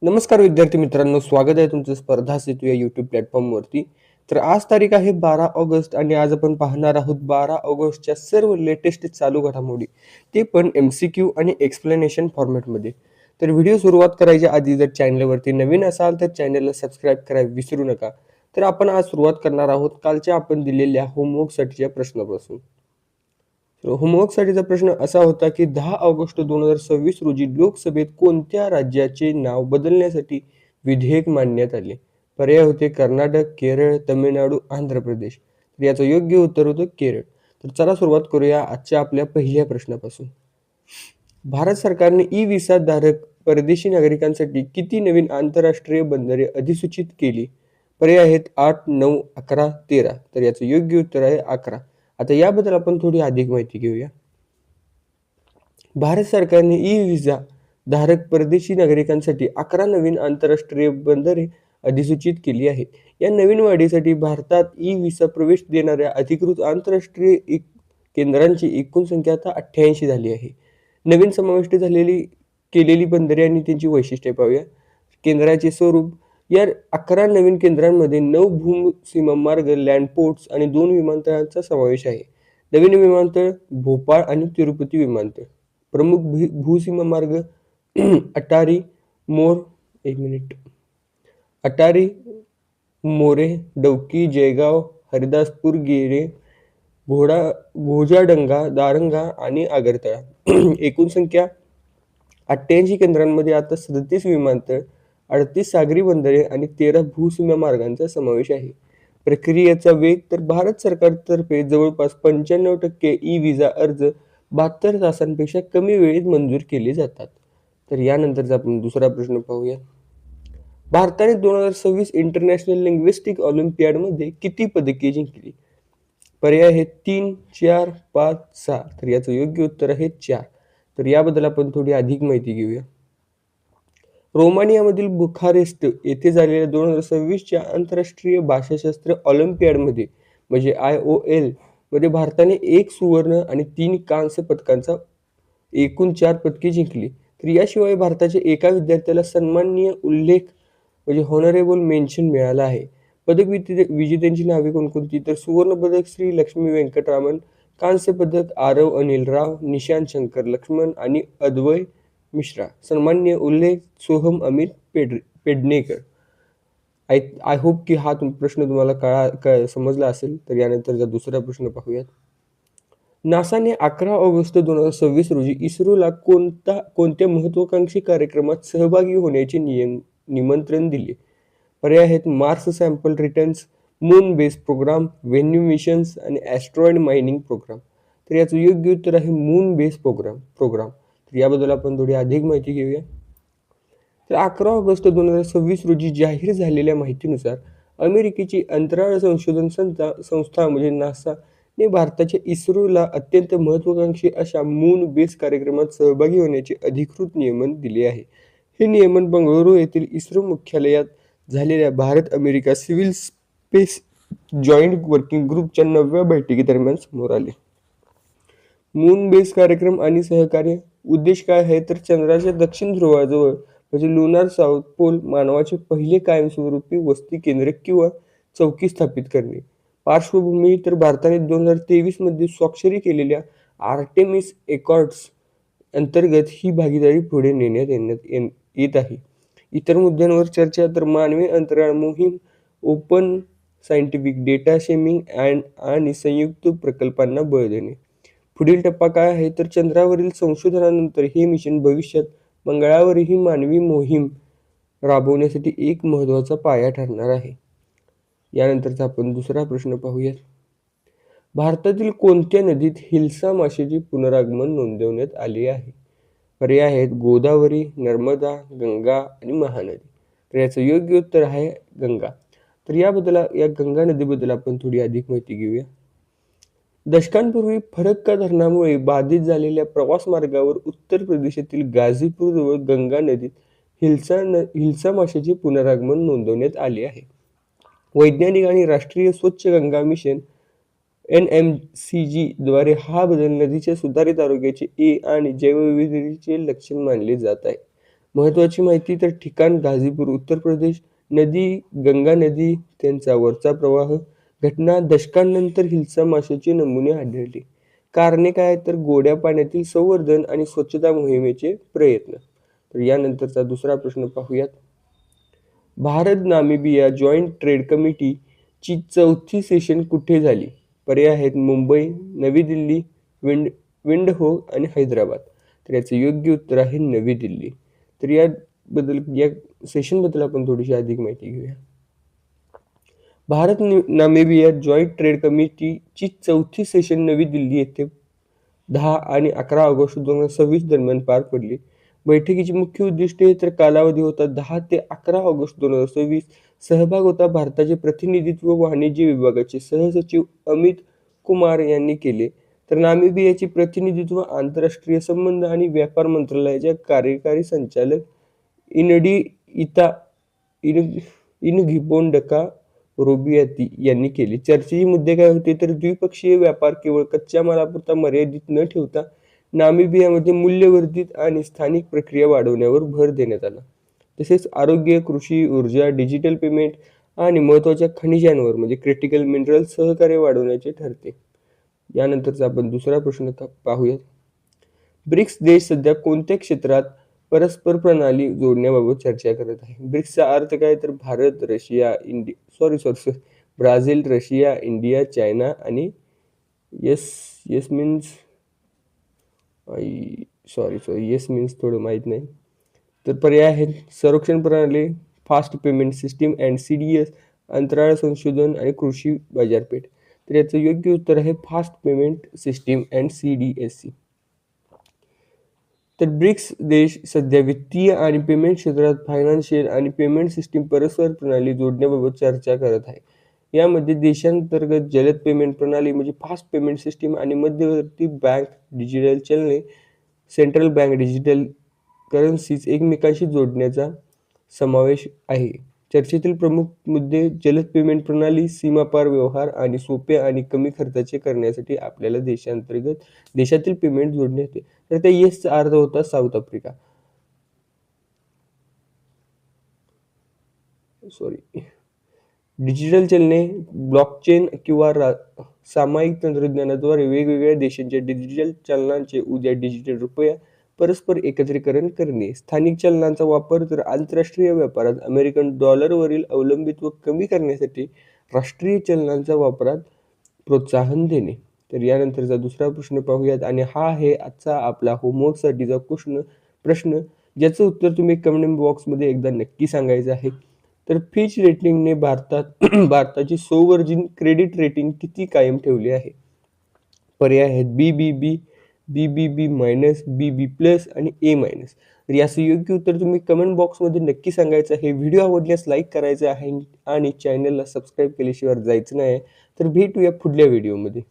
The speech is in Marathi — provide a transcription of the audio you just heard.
नमस्कार विद्यार्थी मित्रांनो, स्वागत आहे तुमचं स्पर्धा सेतू या यूट्यूब प्लॅटफॉर्मवरती. तर आज तारीख आहे 12 ऑगस्ट आणि आज आपण पाहणार आहोत 12 ऑगस्टच्या सर्व लेटेस्ट चालू घडामोडी, ते पण MCQ आणि एक्सप्लेनेशन फॉर्मॅटमध्ये. तर व्हिडिओ सुरुवात करायच्या आधी जर चॅनलवरती नवीन असाल तर चॅनलला सबस्क्राईब करायला विसरू नका. तर आपण आज सुरुवात करणार आहोत कालच्या आपण दिलेल्या होमवर्कसाठीच्या प्रश्नापासून. होमवर्कसाठीचा प्रश्न असा होता की 10 ऑगस्ट 2026 रोजी लोकसभेत कोणत्या राज्याचे नाव बदलण्यासाठी विधेयक मांडण्यात आले? पर्याय होते कर्नाटक, केरळ, तमिळनाडू, आंध्र प्रदेश. तर याचं योग्य उत्तर होतं केरळ. तर चला सुरुवात करूया आजच्या आपल्या पहिल्या प्रश्नापासून. भारत सरकारने ई व्हिसा धारक परदेशी नागरिकांसाठी किती नवीन आंतरराष्ट्रीय बंदरे अधिसूचित केली? पर्याय आहेत 8, 9, 11, 13. तर याचं योग्य उत्तर आहे 11. आता याबद्दल आपण थोडी अधिक माहिती घेऊया. भारत सरकारने ई व्हिसा धारक परदेशी नागरिकांसाठी 11 नवीन आंतरराष्ट्रीय बंदरे अधिसूचित केली आहेत. या नवीन वाढीसाठी भारतात ई व्हिसा प्रवेश देणाऱ्या अधिकृत आंतरराष्ट्रीय केंद्रांची एकूण संख्या आता 88 झाली आहे. नवीन समाविष्ट केलेली बंदरे आणि त्यांची वैशिष्ट्ये पाहूया. केंद्राचे स्वरूप: या 11 नवीन केंद्रांमध्ये 9 भूसीमा मार्ग, लँडपोर्ट्स आणि 2 विमानतळांचा समावेश आहे. नवीन विमानतळ भोपाळ आणि तिरुपती विमानतळ. प्रमुख भूसीमा मार्ग अटारी मोर एक मिनिट अटारी, मोरे, डौकी, जयगाव, हरिदासपूर, गेरे, घोजाडंगा, दारंगा आणि आगरतळा. एकूण संख्या 88 केंद्रांमध्ये आता 37 विमानतळ, 38 सागरी बंदरे आणि 13 भूसीमा मार्गांचा समावेश आहे. प्रक्रियेचा वेग: तर भारत सरकारतर्फे जवळपास 95% ई व्हिसा अर्ज 72 तासांपेक्षा कमी वेळेत मंजूर केले जातात. तर यानंतरचा आपण दुसरा प्रश्न पाहूया. भारताने 2026 इंटरनॅशनल लिंग्विस्टिक ऑलिम्पियाडमध्ये किती पदके जिंकली? पर्याय आहेत 3, 4, 5, 6. तर याचं योग्य उत्तर आहे 4. तर याबद्दल आपण थोडी अधिक माहिती घेऊया. रोमानियामधील बुखारेस्ट येथे झालेल्या 2026च्या आंतरराष्ट्रीय भाषाशास्त्र ऑलिम्पियाडमध्ये म्हणजे IOL मध्ये भारताने 1 सुवर्ण आणि 3 कांस्य पदकांचा एकूण 4 पदके जिंकली. तर याशिवाय भारताच्या एका विद्यार्थ्याला सन्माननीय उल्लेख म्हणजे हॉनरेबल मेन्शन मिळाला आहे. पदक विजेत्यांची नावे कोणकोणती? तर सुवर्ण पदक श्री लक्ष्मी वेंकटरामन, कांस्य पदक आरव अनिल राव, निशांत शंकर लक्ष्मण आणि अद्वय मिश्रा. सन्माननीय उल्लेख सोहम अमित पेडणेकर. आय होप की हा प्रश्न तुम्हाला समजला असेल. तर यानंतरचा दुसरा प्रश्न पाहूयात. नासाने 11 ऑगस्ट 2026 रोजी इस्रोला कोणत्या महत्वाकांक्षी कार्यक्रमात सहभागी होण्याचे निमंत्रण दिले? पर्याय आहेत Mars sample returns, moon base programme, venue missions आणि ॲस्ट्रॉइड मायनिंग प्रोग्राम. तर याचं योग्य उत्तर आहे मून बेस प्रोग्राम. तर याबद्दल आपण थोडी अधिक माहिती घेऊया. तर 11 ऑगस्ट 2026 रोजी जाहीर झालेल्या माहितीनुसार अमेरिकेची अंतराळ संशोधन संस्था म्हणजे नासाने भारताच्या इस्रोला अत्यंत महत्वाकांक्षी अशा मून बेस कार्यक्रमात सहभागी होण्याचे अधिकृत नियमन दिले आहे. हे नियमन बंगळुरू येथील इस्रो मुख्यालयात झालेल्या Bharat America civil space joint working ग्रुपच्या 9व्या बैठकीदरम्यान समोर आले. मून बेस कार्यक्रम आणि सहकार्य उद्देश काय आहे? तर चंद्राच्या दक्षिण ध्रुवाजवळ म्हणजे लुनार साऊथ पोल मानवाचे पहिले कायमस्वरूपी वसती केंद्र किंवा चौकी स्थापित करणे. पार्श्वभूमी: तर भारताने 2023 मध्ये स्वाक्षरी केलेल्या आर्टेमिस एकॉर्ड्स अंतर्गत ही भागीदारी पुढे नेण्यात येत आहे. इतर मुद्द्यांवर चर्चा: तर मानवी अंतराळ मोहीम, ओपन सायंटिफिक डेटा शेअरिंग आणि संयुक्त प्रकल्पांना बळ देणे. पुढील टप्पा काय आहे? तर चंद्रावरील संशोधनानंतर हे मिशन भविष्यात मंगळावरही मानवी मोहीम राबवण्यासाठी एक महत्त्वाचा पाया ठरणार आहे. यानंतरचा आपण दुसरा प्रश्न पाहूयात. भारतातील कोणत्या नदीत हिल्सा माशाचे पुनरागमन नोंदवण्यात आले आहे? पर्याय आहेत गोदावरी, नर्मदा, गंगा आणि महानदी. तर याचं योग्य उत्तर आहे गंगा. तर या गंगा नदीबद्दल आपण थोडी अधिक माहिती घेऊया. दशकांपूर्वी फरक्का धरणामुळे बाधित झालेल्या प्रवास मार्गावर उत्तर प्रदेशातील गाझीपूर जवळ गंगा नदीत हिल्सा माशाचे पुनरागमन नोंदवण्यात आले आहे. वैज्ञानिक आणि राष्ट्रीय स्वच्छ गंगा मिशन NMCG द्वारे हा बदल नदीच्या सुधारित आरोग्याचे आणि जैवविविधतेचे लक्षण मानले जात आहे. महत्त्वाची माहिती तर ठिकाण गाझीपूर उत्तर प्रदेश. नदी गंगा नदी, त्यांचा वरचा प्रवाह. घटना दशकांनंतर हिल्सा माशाचे नमुने आढळले. कारणे काय तर गोड्या पाण्यातील संवर्धन आणि स्वच्छता मोहिमेचे प्रयत्न. तर यानंतरचा दुसरा प्रश्न पाहूयात. Bharat Namibia joint trade committee ची 4थी सेशन कुठे झाली? पर्याय आहेत मुंबई, नवी दिल्ली, विंडहोक आणि हैदराबाद. तर याचं योग्य उत्तर आहे नवी दिल्ली. तर या सेशनबद्दल आपण थोडीशी अधिक माहिती घेऊया. भारत नामिबिया जॉईंट ट्रेड कमिटीची 4थी सेशन नवी दिल्ली येथे 10 आणि 11 ऑगस्ट 2026 दरम्यान पार पडली. बैठकीची मुख्य उद्दिष्टे तर कालावधी होता 10 ते 11 ऑगस्ट 2026. सहभाग होता भारताचे प्रतिनिधित्व वाणिज्य विभागाचे सहसचिव अमित कुमार यांनी केले. तर नामिबियाचे प्रतिनिधित्व आंतरराष्ट्रीय संबंध आणि व्यापार मंत्रालयाच्या कार्यकारी संचालक इनडी इता इनघिबोंडका रोबियाती यांनी केले. चर्चेचे मुद्दे काय होते तर द्विपक्षीय व्यापार केवळ कच्च्या मालापुरता मर्यादित न ठेवता नामिबियामध्ये मूल्यवर्धित आणि स्थानिक प्रक्रिया वाढवण्यावर भर देण्यात आला. तसेच आरोग्य, कृषी, ऊर्जा, डिजिटल पेमेंट आणि महत्त्वाच्या खनिजांवर म्हणजे क्रिटिकल मिनरल सहकार्य वाढवण्याचे ठरते. यानंतरचा आपण दुसरा प्रश्न पाहूयात. ब्रिक्स देश सध्या कोणत्या क्षेत्रात परस्पर प्रणाली जोडण्याबाबत चर्चा करत आहे? ब्रिक्सचा अर्थ काय तर Bharat, Russia, Brazil, Russia, India, China आणि येस मीन्स येस मीन्स थोडं माहीत नाही. तर पर्याय आहेत संरक्षण प्रणाली, fast payment system and CDS, अंतराळ संशोधन आणि कृषी बाजारपेठ. तर याचं योग्य उत्तर आहे fast payment system and CDSC. तर ब्रिक्स देश सध्या वित्तीय आणि पेमेंट क्षेत्रात फायनान्शियल आणि पेमेंट सिस्टीम परस्पर प्रणाली जोडण्याबाबत चर्चा करत आहे. यामध्ये देशांतर्गत जलद पेमेंट प्रणाली म्हणजे फास्ट पेमेंट सिस्टीम आणि मध्यवर्ती बँक डिजिटल चलने, सेंट्रल बँक डिजिटल करन्सीज एकमेकांशी जोडण्याचा समावेश आहे. चर्चेतील प्रमुख मुद्दे जलद पेमेंट प्रणाली, सीमापार व्यवहार आणि सोप्या आणि कमी खर्चाचे करण्यासाठी आपल्याला देशातील पेमेंट जोडणे होते. तर त्या येसचा अर्थ होता साऊथ आफ्रिका. डिजिटल चलने, ब्लॉकचेन किंवा सामायिक तंत्रज्ञानाद्वारे वेगवेगळ्या देशांच्या डिजिटल चलनांचे उद्या डिजिटल रुपया परस्पर एकत्रीकरण करणे. स्थानिक चलनांचा वापर तर आंतरराष्ट्रीय व्यापारात अमेरिकन डॉलरवरील अवलंबित्व कमी करण्यासाठी राष्ट्रीय चलनांच्या वापरात प्रोत्साहन देणे. तर यानंतरचा दुसरा प्रश्न पाहूयात आणि हा आहे आजचा आपला होमवर्कसाठीचा प्रश्न ज्याचं उत्तर तुम्ही कमेंट बॉक्समध्ये एकदा नक्की सांगायचं आहे. तर फिच रेटिंगने भारताची सोव्हर्जिन क्रेडिट रेटिंग किती कायम ठेवली आहे? पर्याय आहेत BBB, BBB-, BB+ आणि A-. तर याचं योग्य उत्तर तुम्ही कमेंट बॉक्समध्ये नक्की सांगायचं आहे. व्हिडिओ आवडल्यास लाईक करायचा आहे आणि चॅनलला सबस्क्राईब केल्याशिवाय जायचं नाही. तर भेटूया पुढल्या व्हिडिओमध्ये.